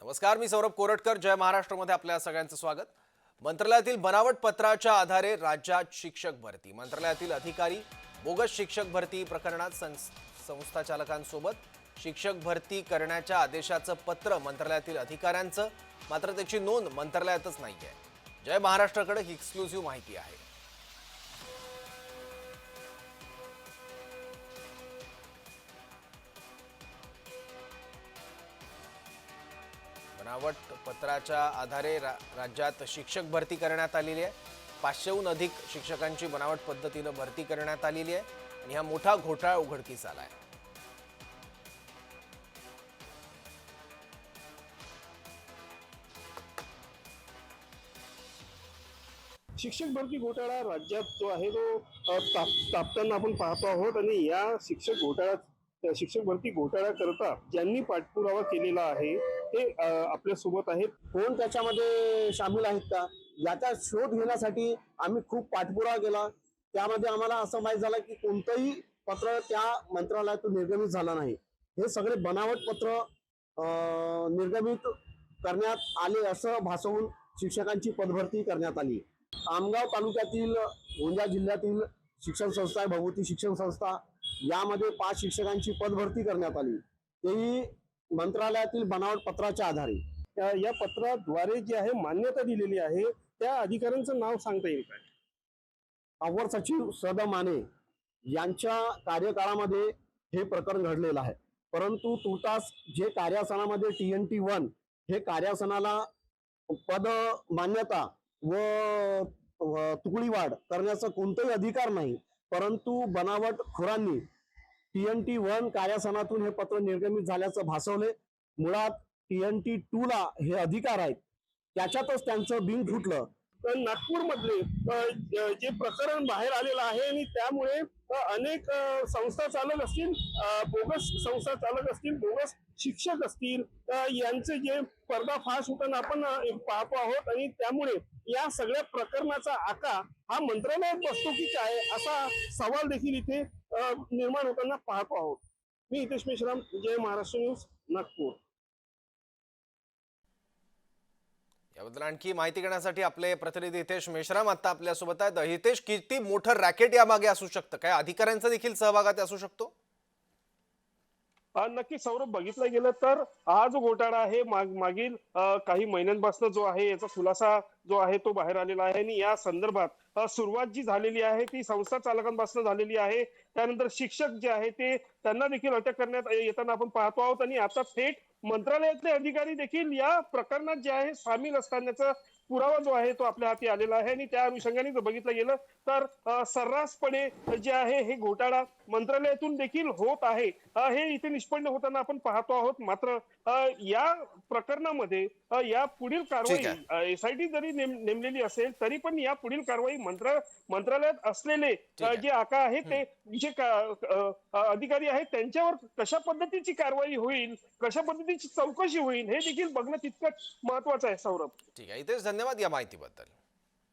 नमस्कार, मी सौरभ कोरटकर. जय महाराष्ट्रमध्ये आपल्या सगळ्यांचं स्वागत. मंत्रालयातील बनावट पत्राच्या आधारे राज्यात शिक्षक भरती. मंत्रालयातील अधिकारी बोगस शिक्षक भरती प्रकरणात संस्था चालकांसोबत शिक्षक भरती करण्याच्या आदेशाचं पत्र मंत्रालयातील अधिकाऱ्यांचं, मात्र त्याची नोंद मंत्रालयातच नाहीये. जय महाराष्ट्राकडे ही एक्सक्लुसिव्ह माहिती आहे. बनावट पत्राच्या आधारे राज्यात शिक्षक भरती करण्यात आलेली आहे. 500हून अधिक शिक्षकांची बनावट पद्धतीने भरती करण्यात आलेली आहे आणि हा मोठा घोटाळा उघडकीस आलाय. शिक्षक भरती घोटाळा राज्यात जो आहे तो तापताना आपण पाहतो आहोत आणि या शिक्षक भरती घोटाळा करता ज्यांनी पाठपुरावा केलेला आहे ते आपल्या सोबत आहेत. कोण त्याच्यामध्ये सामील आहेत का याचा शोध घेण्यासाठी आम्ही खूप पाठपुरावा केला. त्यामध्ये आम्हाला असं माहित झालं की कोणतंही पत्र त्या मंत्रालयातून निर्गमित झालं नाही. हे सगळे बनावट पत्र निर्गमित करण्यात आले असं भासवून शिक्षकांची पदभरती करण्यात आली. आमगाव तालुक्यातील गोंदिया जिल्ह्यातील शिक्षण संस्था आहे भगवती शिक्षण संस्था, यामध्ये 5 शिक्षकांची पदभरती करण्यात आली, तेही मंत्रालयातील बनावट पत्राच्या आधारे. या पत्राद्वारे जे आहे मान्यता दिलेली आहे त्या अधिकाऱ्यांचं नाव सांगता येईल काय? अवर सचिव सद माने यांच्या कार्यकाळामध्ये हे प्रकरण घडलेलं आहे. परंतु तुर्तास जे कार्यासनामध्ये TNT1 हे कार्यासनाला पद मान्यता व तुकडीवाढ करण्याचा कोणताही अधिकार नाही, परंतु बनावट खोरांनी TNT1 कार्यासनातून हे पत्र निर्गमित झाल्याचं भासवले. मुळात TNT2 ला हे अधिकार आहेत, त्याच्यातच त्यांचं बिंग फुटलं. पण नागपूरमधले जे प्रकरण बाहेर आलेलं आहे आणि त्यामुळे अनेक संस्था चालक असतील, बोगस संस्था चालक असतील, बोगस शिक्षक असतील, यांचे जे पर्दाफाश होताना आपण पाहतो आहोत आणि त्यामुळे या सगळ्या प्रकरणाचा आका हा मंत्रालयात बसतो की काय असा सवाल देखील इथे निर्माण होताना पाहतो आहोत. मी हितेश मेश्राम, जय महाराष्ट्र न्यूज, नागपूर. याबद्दल आणखी माहिती घेण्यासाठी आपले प्रतिनिधी हितेश मेश्राम आता आपल्यासोबत आहेत. हितेश, किती मोठं रॅकेट यामागे असू शकतं? काय अधिकाऱ्यांचा देखील सहभागात असू शकतो? नक्की सौरभ, बघितलं गेलं तर हा जो घोटाळा आहे मागील काही महिन्यांपासून जो आहे याचा खुलासा जो आहे तो बाहेर आलेला आहे आणि या संदर्भात सुरुवात जी झालेली आहे ती संस्था चालकांपासून झालेली आहे. त्यानंतर शिक्षक जे आहे ते त्यांना देखील अटक करण्यात येताना आपण पाहतो आहोत आणि आता थेट मंत्रालयातले अधिकारी देखील या प्रकरणात जे आहे सामील असतानाचा पुरावा जो आहे तो आपल्या हाती आलेला आहे आणि त्या अनुषंगाने जर बघितलं गेलं तर सर्रासपणे जे आहे हे घोटाळा मंत्रालयातून देखील होत आहे हे इथे निष्पन्न होताना आपण पाहतो आहोत. मात्र या प्रकरणामध्ये या पुढील कारवाई SIT जरी नेमलेली असेल तरी पण या पुढील कारवाई मंत्रालयात असलेले जे आका आहे ते जे अधिकारी आहेत त्यांच्यावर कशा पद्धतीची कारवाई होईल, कशा पद्धतीची चौकशी होईल हे देखील बघणं तितकंच महत्वाचं आहे. सौरभ, ठीक आहे हितेश, धन्यवाद या माहितीबद्दल.